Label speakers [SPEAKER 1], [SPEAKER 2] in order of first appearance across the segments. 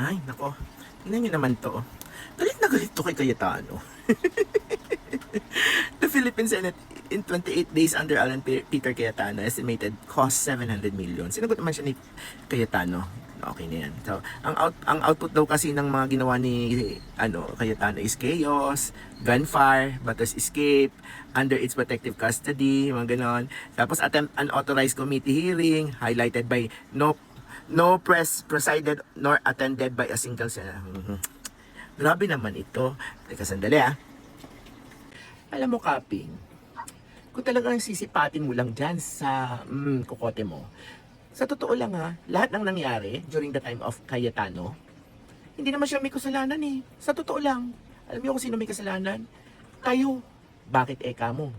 [SPEAKER 1] Ay, nako. Tingnan niyo naman to. Galit na galit to kay Cayetano. The Philippine Senate in 28 days under Alan Peter Cayetano estimated cost 700 million. Sinagot naman siya ni Cayetano. Okay na yan. So, ang output daw kasi ng mga ginawa ni Cayetano is chaos, gunfire, batas escape, under its protective custody, mga ganon. Tapos attempt unauthorized committee hearing, highlighted by no press presided nor attended by a single senator. Grabe naman ito. Teka, sandali ah. Alam mo, Kaping, kung talagang sisipatin mo lang dyan sa kukote mo, sa totoo lang ha, lahat ng nangyari during the time of Cayetano, hindi naman siya may kasalanan eh. Sa totoo lang. Alam niyo kung sino may kasalanan? Kayo. Bakit eka mo?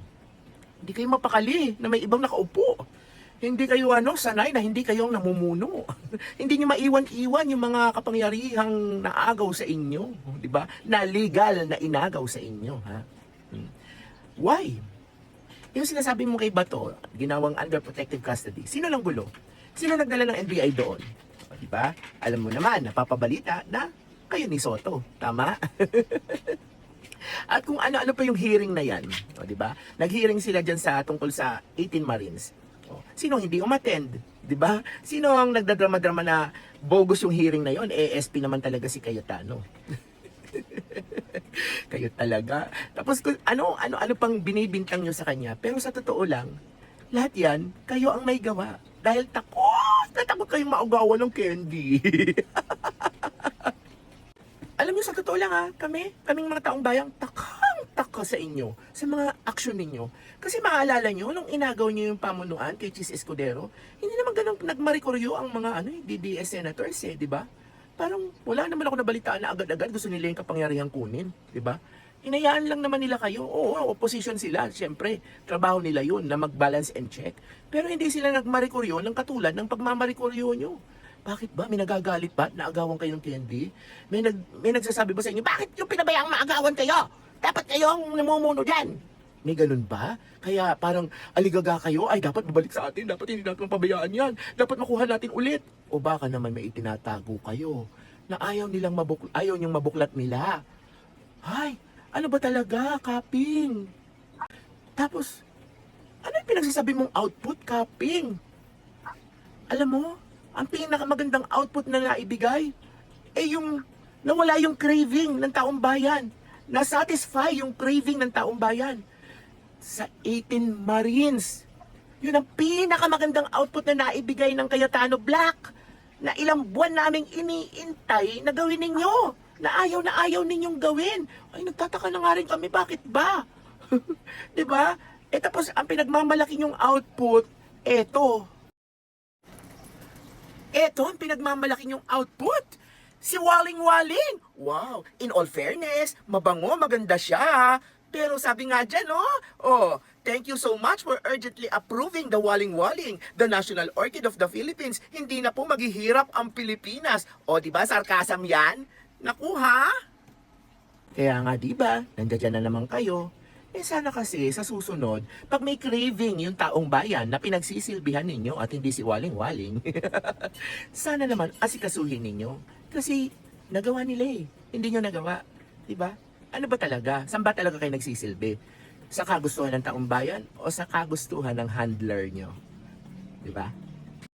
[SPEAKER 1] Hindi kayo mapakali na may ibang nakaupo. Hindi kayo sanay na hindi kayo namumuno. Hindi niyo maiwan-iwan yung mga kapangyarihang naagaw sa inyo, di ba? Na legal na inagaw sa inyo, ha? Why? Yung sinasabi mo kay Bato, ginawang under protective custody, sino lang gulo? Sino nagdala ng NBI doon? O, di ba? Alam mo naman, napapabalita na kayo ni Soto. Tama? At kung ano-ano pa yung hearing na yan, o, di ba? Nag-hearing sila dyan tungkol sa 18 Marines. O, sino hindi umattend? Di ba? Sino ang nagdadrama-drama na bogus yung hearing na yon? ASP naman talaga si Cayetano. Kayo talaga. Tapos ano pang binibintang nyo sa kanya. Pero sa totoo lang, lahat yan, kayo ang may gawa. Dahil takot kayong maugawan ng candy. Alam niyo, sa totoo lang ha, kaming mga taong bayang, taka sa inyo, sa mga aksyon ninyo. Kasi maalala nyo, nung inagaw nyo yung pamunuan kay Chis Escudero, hindi naman ganun nagmarikoryo ang mga DDS senators di ba? Parang wala naman ako nabalitaan na agad-agad gusto nila yung kapangyarihang kunin, di ba? Inayaan lang naman nila kayo. Oo, opposition sila. Siyempre, trabaho nila yun na mag-balance and check. Pero hindi sila nagmarikoryo ng katulad ng pagmamarikoryo nyo. Bakit ba? May nagagalit ba? Naagawan kayo ng candy? May nagsasabi ba sa inyo, bakit yung pinabayaang maagawan kayo? Dapat kayo ang namumuno dyan. May ganun ba? Kaya parang aligaga kayo, ay dapat babalik sa atin, dapat hindi natin pabayaan yan, dapat makuha natin ulit. O baka naman may itinatago kayo na ayaw niyong mabuklat nila. Ay, ano ba talaga, Kaping? Tapos, ano yung pinagsasabi mong output, Kaping? Alam mo, ang pinakamagandang output na naibigay, yung nawala yung craving ng taong bayan. Na-satisfy yung craving ng taong bayan. Sa 18 Marines. Yun ang pinakamagandang output na naibigay ng Cayetano Black na ilang buwan naming iniintay na gawin ninyo. Na ayaw ninyong gawin. Ay, nagtataka na nga rin kami, bakit ba? Diba? Tapos, ang pinagmamalaki yung output, eto, ang pinagmamalaki yung output. Si Waling Waling. Wow, in all fairness, mabango, maganda siya. Pero sabi nga dyan, thank you so much for urgently approving the Waling Waling, the national orchid of the Philippines. Hindi na po maghihirap ang Pilipinas. Diba, sarkasam yan? Nakuha? Kaya nga diba, nandiyan na naman kayo. Sana kasi sa susunod, pag may craving yung taong bayan na pinagsisilbihan ninyo at hindi si Waling-Waling, sana naman asikasuhin ninyo. Kasi nagawa nila hindi nyo nagawa. Diba? Ano ba talaga? Saan ba talaga kayo nagsisilbi? Sa kagustuhan ng taong bayan o sa kagustuhan ng handler nyo? Diba?